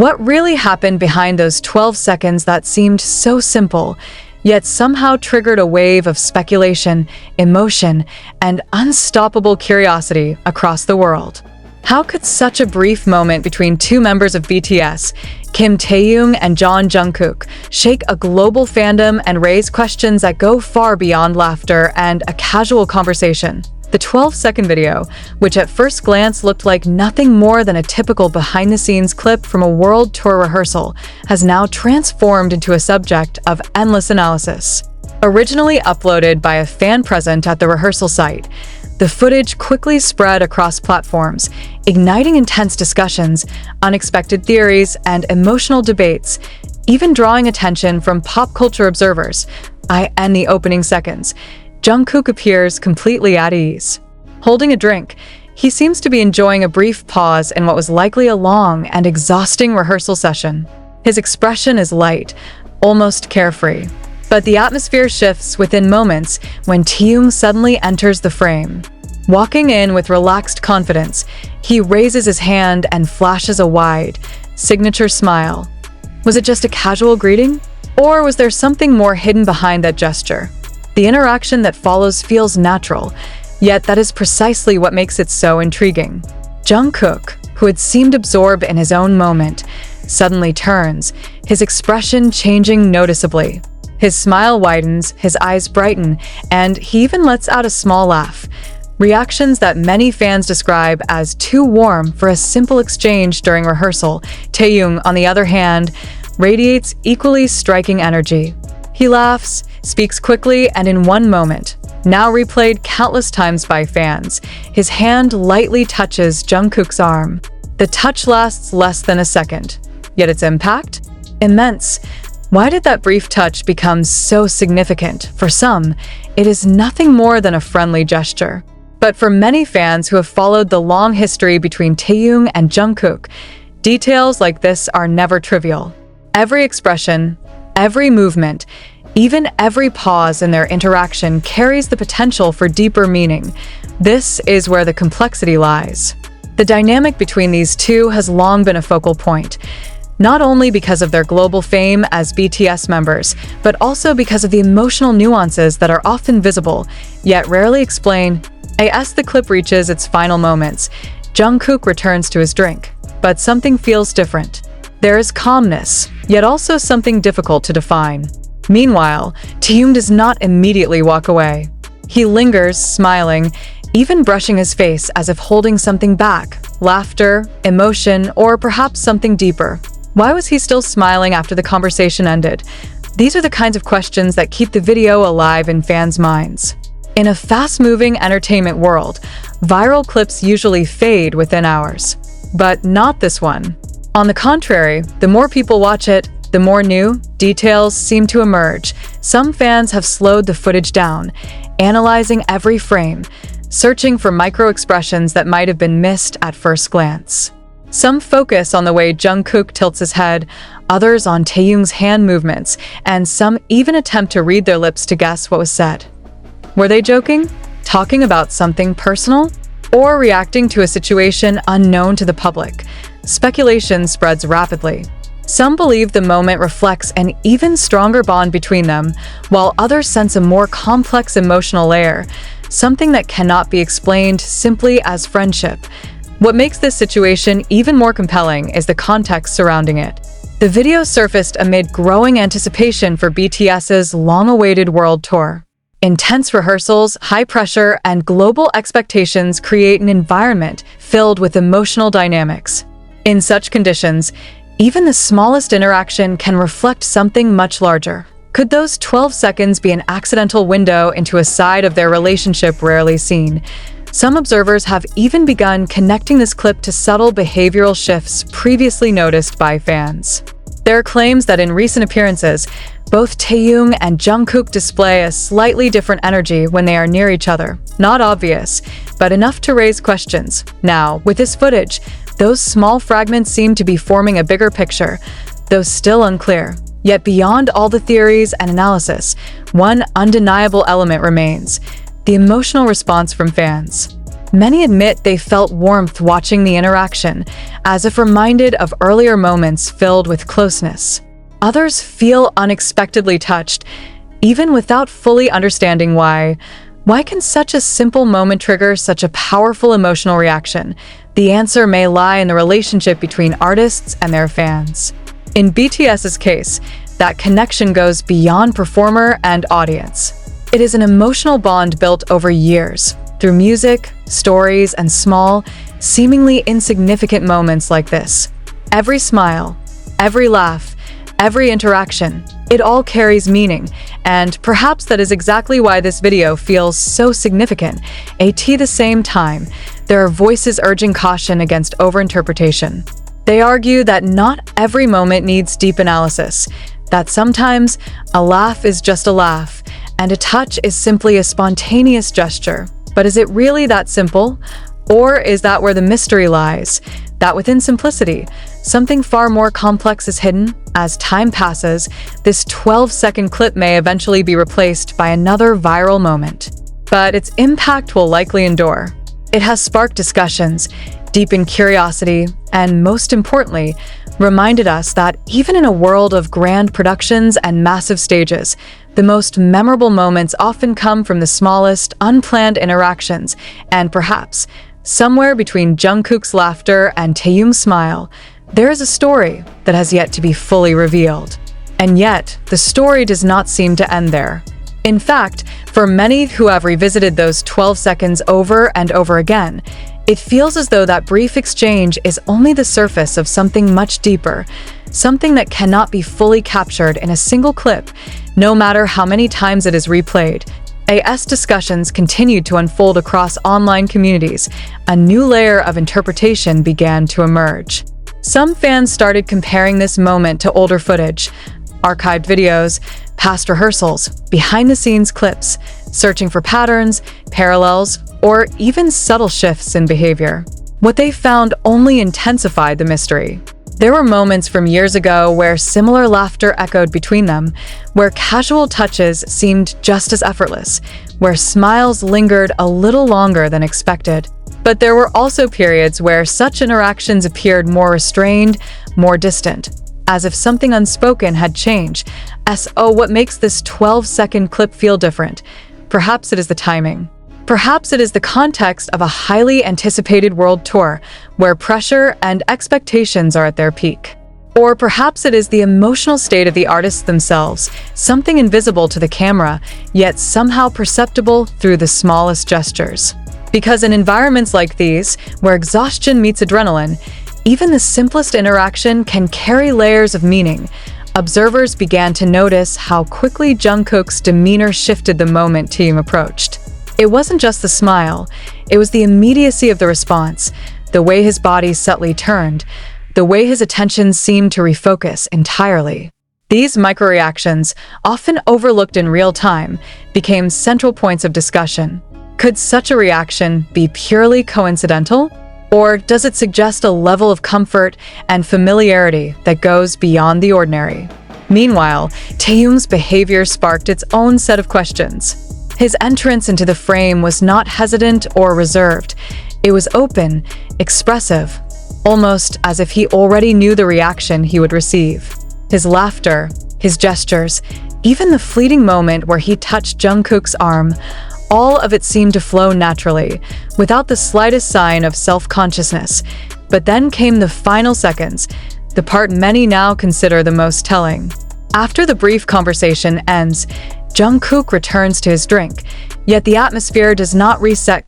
What really happened behind those 12 seconds that seemed so simple, yet somehow triggered a wave of speculation, emotion, and unstoppable curiosity across the world? How could such a brief moment between two members of BTS, Kim Taehyung and Taehyung Jungkook, shake a global fandom and raise questions that go far beyond laughter and a casual conversation? The 12-second video, which at first glance looked like nothing more than a typical behind-the-scenes clip from a world tour rehearsal, has now transformed into a subject of endless analysis. Originally uploaded by a fan present at the rehearsal site, the footage quickly spread across platforms, igniting intense discussions, unexpected theories, and emotional debates, even drawing attention from pop culture observers. In the opening seconds, Jungkook appears completely at ease. Holding a drink, he seems to be enjoying a brief pause in what was likely a long and exhausting rehearsal session. His expression is light, almost carefree. But the atmosphere shifts within moments when Taehyung suddenly enters the frame. Walking in with relaxed confidence, he raises his hand and flashes a wide, signature smile. Was it just a casual greeting? Or was there something more hidden behind that gesture? The interaction that follows feels natural, yet that is precisely what makes it so intriguing. Jungkook, who had seemed absorbed in his own moment, suddenly turns, his expression changing noticeably. His smile widens, his eyes brighten, and he even lets out a small laugh. Reactions that many fans describe as too warm for a simple exchange during rehearsal. Taehyung, on the other hand, radiates equally striking energy. He laughs, speaks quickly, and in one moment, now replayed countless times by fans, his hand lightly touches Jungkook's arm. The touch lasts less than a second, yet its impact? Immense. Why did that brief touch become so significant? For some, it is nothing more than a friendly gesture. But for many fans who have followed the long history between Taehyung and Jungkook, details like this are never trivial. Every expression, every movement, even every pause in their interaction carries the potential for deeper meaning. This is where the complexity lies. The dynamic between these two has long been a focal point, not only because of their global fame as BTS members, but also because of the emotional nuances that are often visible, yet rarely explained. As the clip reaches its final moments, Jungkook returns to his drink, but something feels different. There is calmness, yet also something difficult to define. Meanwhile, Taehyung does not immediately walk away. He lingers, smiling, even brushing his face as if holding something back, laughter, emotion, or perhaps something deeper. Why was he still smiling after the conversation ended? These are the kinds of questions that keep the video alive in fans' minds. In a fast-moving entertainment world, viral clips usually fade within hours. But not this one. On the contrary, the more people watch it, the more new details seem to emerge. Some fans have slowed the footage down, analyzing every frame, searching for micro-expressions that might have been missed at first glance. Some focus on the way Jungkook tilts his head, others on Taehyung's hand movements, and some even attempt to read their lips to guess what was said. Were they joking? Talking about something personal? Or reacting to a situation unknown to the public? Speculation spreads rapidly. Some believe the moment reflects an even stronger bond between them, while others sense a more complex emotional layer, something that cannot be explained simply as friendship. What makes this situation even more compelling is the context surrounding it. The video surfaced amid growing anticipation for BTS's long-awaited world tour. Intense rehearsals, high pressure, and global expectations create an environment filled with emotional dynamics. In such conditions, even the smallest interaction can reflect something much larger. Could those 12 seconds be an accidental window into a side of their relationship rarely seen? Some observers have even begun connecting this clip to subtle behavioral shifts previously noticed by fans. There are claims that in recent appearances, both Taehyung and Jungkook display a slightly different energy when they are near each other. Not obvious, but enough to raise questions. Now, with this footage, those small fragments seem to be forming a bigger picture, though still unclear. Yet beyond all the theories and analysis, one undeniable element remains: the emotional response from fans. Many admit they felt warmth watching the interaction, as if reminded of earlier moments filled with closeness. Others feel unexpectedly touched, even without fully understanding why. Why can such a simple moment trigger such a powerful emotional reaction? The answer may lie in the relationship between artists and their fans. In BTS's case, that connection goes beyond performer and audience. It is an emotional bond built over years, through music, stories, and small, seemingly insignificant moments like this. Every smile, every laugh, every interaction, it all carries meaning, and perhaps that is exactly why this video feels so significant. At the same time, there are voices urging caution against overinterpretation. They argue that not every moment needs deep analysis, that sometimes a laugh is just a laugh, and a touch is simply a spontaneous gesture. But is it really that simple? Or is that where the mystery lies? That within simplicity, something far more complex is hidden? As time passes, this 12-second clip may eventually be replaced by another viral moment. But its impact will likely endure. It has sparked discussions, deepened curiosity, and most importantly, reminded us that even in a world of grand productions and massive stages, the most memorable moments often come from the smallest, unplanned interactions, and perhaps, somewhere between Jungkook's laughter and Taehyung's smile, there is a story that has yet to be fully revealed. And yet, the story does not seem to end there. In fact, for many who have revisited those 12 seconds over and over again, it feels as though that brief exchange is only the surface of something much deeper, something that cannot be fully captured in a single clip, no matter how many times it is replayed. As discussions continued to unfold across online communities, a new layer of interpretation began to emerge. Some fans started comparing this moment to older footage, archived videos, past rehearsals, behind-the-scenes clips, searching for patterns, parallels, or even subtle shifts in behavior. What they found only intensified the mystery. There were moments from years ago where similar laughter echoed between them, where casual touches seemed just as effortless, where smiles lingered a little longer than expected. But there were also periods where such interactions appeared more restrained, more distant, as if something unspoken had changed. What makes this 12-second clip feel different? Perhaps it is the timing. Perhaps it is the context of a highly anticipated world tour, where pressure and expectations are at their peak. Or perhaps it is the emotional state of the artists themselves, something invisible to the camera, yet somehow perceptible through the smallest gestures. Because in environments like these, where exhaustion meets adrenaline, even the simplest interaction can carry layers of meaning. Observers began to notice how quickly Jungkook's demeanor shifted the moment Taehyung approached. It wasn't just the smile, it was the immediacy of the response, the way his body subtly turned, the way his attention seemed to refocus entirely. These microreactions, often overlooked in real time, became central points of discussion. Could such a reaction be purely coincidental? Or does it suggest a level of comfort and familiarity that goes beyond the ordinary? Meanwhile, Taehyung's behavior sparked its own set of questions. His entrance into the frame was not hesitant or reserved. It was open, expressive, almost as if he already knew the reaction he would receive. His laughter, his gestures, even the fleeting moment where he touched Jungkook's arm, all of it seemed to flow naturally, without the slightest sign of self-consciousness. But then came the final seconds, the part many now consider the most telling. After the brief conversation ends, Jungkook returns to his drink, yet the atmosphere does not reset